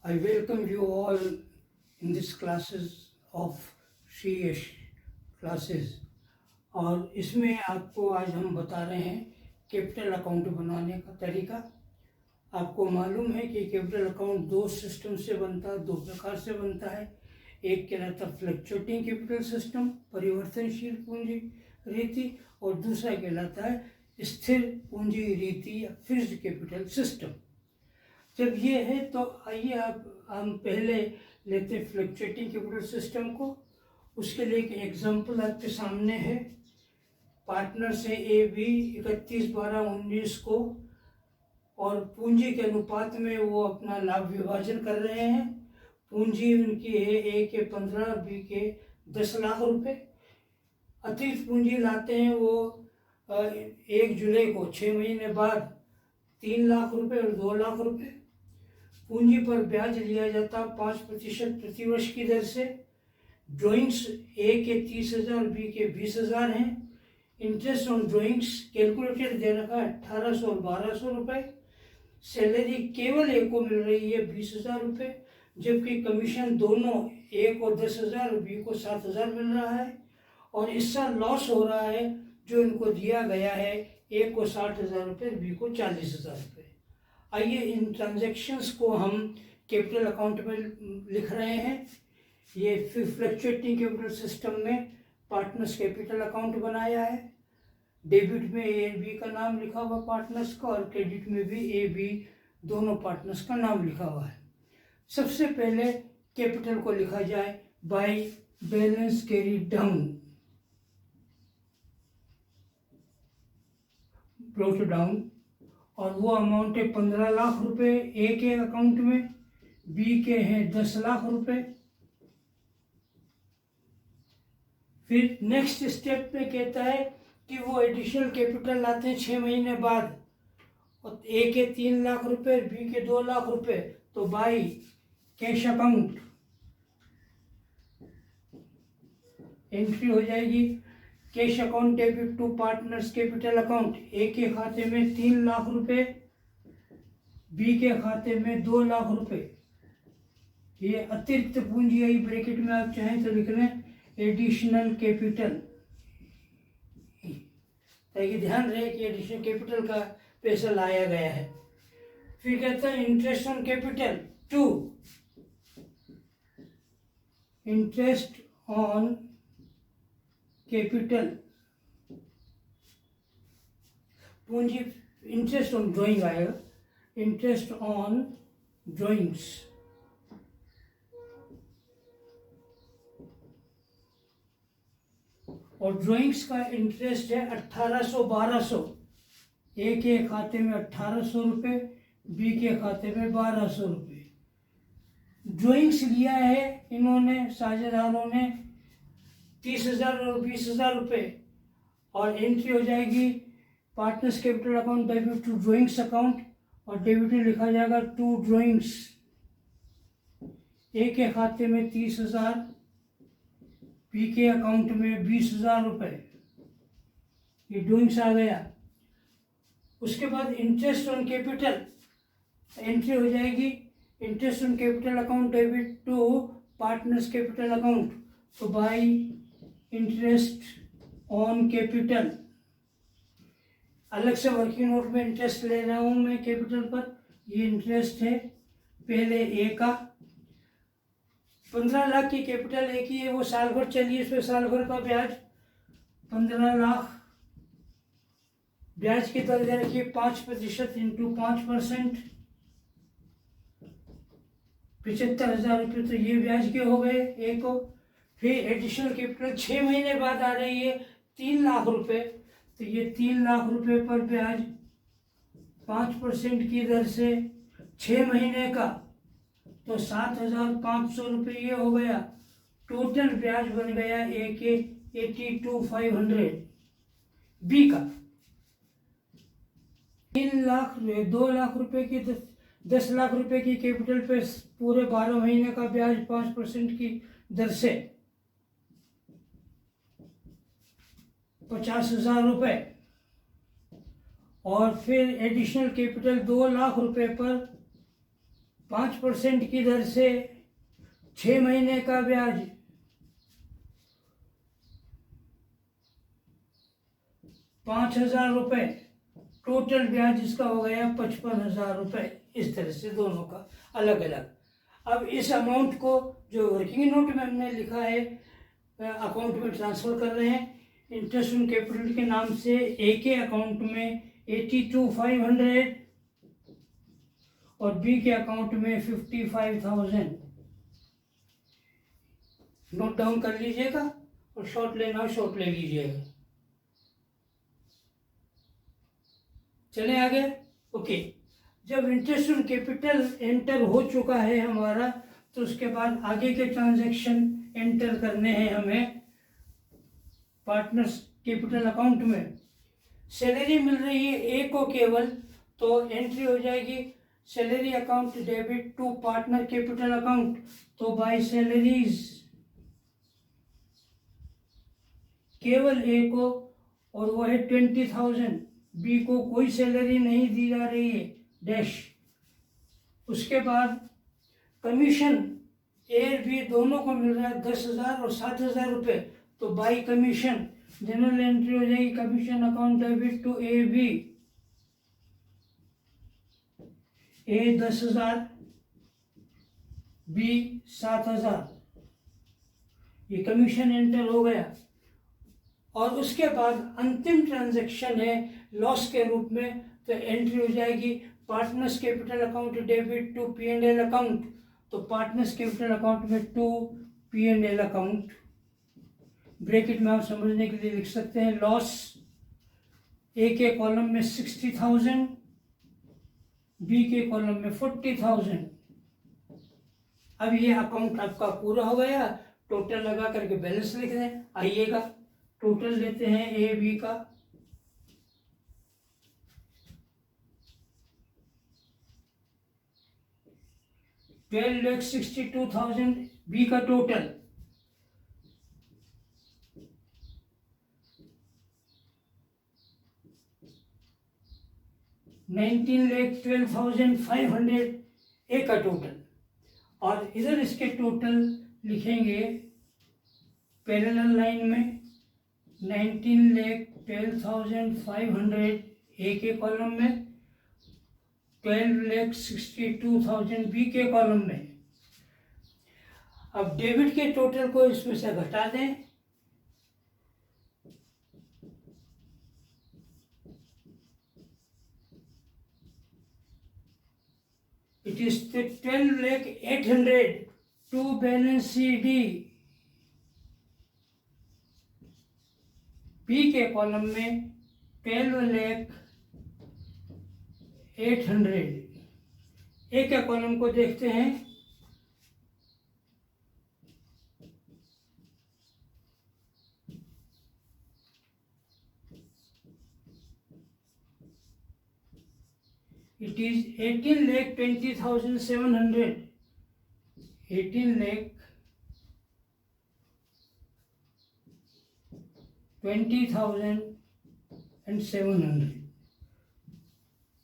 I welcome you all in this classes of CS classes। और इसमें आपको आज हम बता रहे हैं कैपिटल अकाउंट बनाने का तरीका। आपको मालूम है कि कैपिटल अकाउंट दो सिस्टम से बनता है, दो प्रकार से बनता है। एक कहलाता है फ्लक्चुएटिंग कैपिटल सिस्टम, परिवर्तनशील पूंजी रीति, और दूसरा कहलाता है स्थिर पूंजी रीति या फिक्स्ड कैपिटल सिस्टम। जब ये है तो आइए आप हम पहले लेते फ्लक्चुएटिंग कैपिटल सिस्टम को। उसके लिए एक एग्जांपल आपके सामने है। पार्टनर से ए बी 31/12/19 को और पूंजी के अनुपात में वो अपना लाभ विभाजन कर रहे हैं। पूंजी उनकी है ए के 15, बी के 10 लाख रुपए। अतिरिक्त पूंजी लाते हैं वो 1 जुलाई को 6 महीने बाद 3 लाख रुपए और 2 लाख रुपए। पूंजी पर ब्याज लिया जाता 5% प्रतिवर्ष की दर से। ड्रॉइंग्स ए के 30,000, बी के 20,000 हैं। इंटरेस्ट ऑन ड्रॉइंग्स कैलकुलेटेड दे रखा है 1,800 और 1,200 रुपये। सैलरी केवल ए को मिल रही है 20,000 रुपये, जबकि कमीशन दोनों ए को 10,000 और बी को 7,000 मिल रहा है। और इसका लॉस हो रहा है जो इनको दिया गया है, ए को 60,000 रुपये, बी को 40,000 रुपये। आइए इन ट्रांजैक्शंस को हम कैपिटल अकाउंट में लिख रहे हैं। ये फ्लक्चुएटिंग कैपिटल सिस्टम में पार्टनर्स कैपिटल अकाउंट बनाया है। डेबिट में ए बी का नाम लिखा हुआ पार्टनर्स का, और क्रेडिट में भी ए बी दोनों पार्टनर्स का नाम लिखा हुआ है। सबसे पहले कैपिटल को लिखा जाए by balance carry down, brought down, और वो अमाउंट है 15 लाख रुपए ए के अकाउंट में, बी के हैं 10 लाख रुपए। फिर नेक्स्ट स्टेप में कहता है कि वो एडिशनल कैपिटल लाते हैं 6 महीने बाद, और ए के 3 लाख रुपए, बी के 2 लाख रुपए। तो बाई कैश अकाउंट एंट्री हो जाएगी। Cash account debit to partners capital account. A के खाते में 3 लाख रुपए, बी के खाते में 2 लाख रुपए। ये अतिरिक्त पूंजी आई, ब्रैकेट में आप चाहें तो लिख लें एडिशनल कैपिटल, ताकि ध्यान रहे कि एडिशनल कैपिटल का पैसा लाया गया है। फिर कहता है interest on capital two, interest on capital पूंजी, इंटरेस्ट ऑन ड्राइंग आएगा, इंटरेस्ट ऑन ड्राइंग्स। और ड्राइंग्स का इंटरेस्ट है 1,800-1,200। ए के खाते में 1,800 रुपये, बी के खाते में 1,200 रुपये। ड्राइंग्स लिया है इन्होंने, साझेदारों ने 30,000 और 20,000 रुपये। और एंट्री हो जाएगी partners capital account debit to drawings account, और डेबिट में लिखा जाएगा टू ड्राइंग्स। ए के खाते में 30,000, बी के अकाउंट में 20,000 रुपये। ये ड्राइंग्स आ गया। उसके बाद इंटरेस्ट ऑन कैपिटल एंट्री हो जाएगी, interest on capital account debit to partners capital account. तो बाई इंटरेस्ट ऑन कैपिटल, अलग से वर्किंग नोट में इंटरेस्ट ले रहा हूँ मैं कैपिटल पर। ये इंटरेस्ट है पहले ए का, 15 लाख की कैपिटल ए की है, वो साल भर चलिए, इस पर साल भर का ब्याज 15 लाख। ब्याज की दर दे रखिए 5% इंटू 5%, 75,000 रुपये। तो ये ब्याज के हो गए ए को। फिर एडिशनल कैपिटल 6 महीने बाद आ रही है 3 लाख रुपए। तो ये 3 लाख रुपए पर ब्याज 5% की दर से 6 महीने का, तो 7,500 रुपये ये हो गया। टोटल ब्याज बन गया ए के 82,500। बी का 2 लाख रुपए की 10 लाख रुपए की कैपिटल पे पूरे 12 महीने का ब्याज 5% की दर से 50,000 रुपये। और फिर एडिशनल कैपिटल 2 लाख रुपए पर 5% की दर से 6 महीने का ब्याज 5,000 रुपये, टोटल ब्याज इसका हो गया 55,000 रुपये। इस तरह से दोनों का अलग अलग। अब इस अमाउंट को जो वर्किंग नोट में हमने लिखा है अकाउंट में ट्रांसफ़र कर रहे हैं। इंटरेस्ट ऑन कैपिटल के नाम से ए के अकाउंट में 82,500 और बी के अकाउंट में 55,000। नोट डाउन कर लीजिएगा और शॉर्ट लेना हो शॉर्ट ले लीजिएगा। चले आगे। ओके, जब इंटरेस्ट ऑन कैपिटल एंटर हो चुका है हमारा, तो उसके बाद आगे के ट्रांजैक्शन एंटर करने हैं हमें पार्टनर्स कैपिटल अकाउंट में। सैलरी मिल रही है ए को केवल, तो एंट्री हो जाएगी salary account debit to partner capital account. तो बाय सैलरीज केवल ए को, और वो है 20,000। बी को कोई सैलरी नहीं दी जा रही है, डैश। उसके बाद कमीशन ए बी दोनों को मिल रहा है 10,000 और 7,000 रुपये। तो बाई कमीशन जनरल एंट्री हो जाएगी commission account debit to A B. A 10,000, B 7,000, ये कमीशन एंटर हो गया। और उसके बाद अंतिम ट्रांजैक्शन है लॉस के रूप में, तो एंट्री हो जाएगी partners capital account debit to P&L account. तो पार्टनर्स कैपिटल अकाउंट में टू P&L अकाउंट, ब्रैकेट में आप समझने के लिए लिख सकते हैं लॉस ए के कॉलम में 60,000, बी के कॉलम में 40,000। अब ये अकाउंट आपका पूरा हो गया। टोटल लगा करके बैलेंस लिख दें। आइएगा टोटल लेते हैं ए बी का। $12,62,000 बी का टोटल। $19,12,500 ए का टोटल। और इधर इसके टोटल लिखेंगे पैरेलल लाइन में 19,12,500 ए के कॉलम में, 12,62,000 बी के कॉलम में। अब डेबिट के टोटल को इसमें से घटा दें। It is 12,08,000 to balance C D. B के कॉलम में 12,08,000। ए के कॉलम को देखते हैं। It is 18,20,700। 18,20,700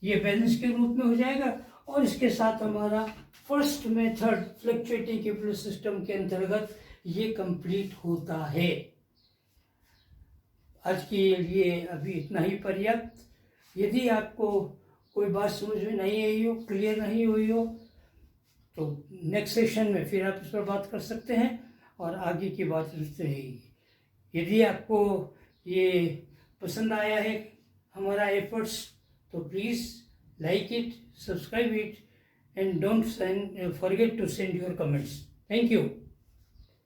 ये बैलेंस के रूप में हो जाएगा। और इसके साथ हमारा first method fluctuating capital system के अंतर्गत ये कंप्लीट होता है। आज के लिए अभी इतना ही पर्याप्त। यदि आपको कोई बात समझ में नहीं आई हो, क्लियर नहीं हुई हो, तो नेक्स्ट सेशन में फिर आप इस पर बात कर सकते हैं और आगे की बात रहेगी। यदि आपको ये पसंद आया है हमारा एफर्ट्स, तो please like it, subscribe it, and don't forget to send your comments. Thank you.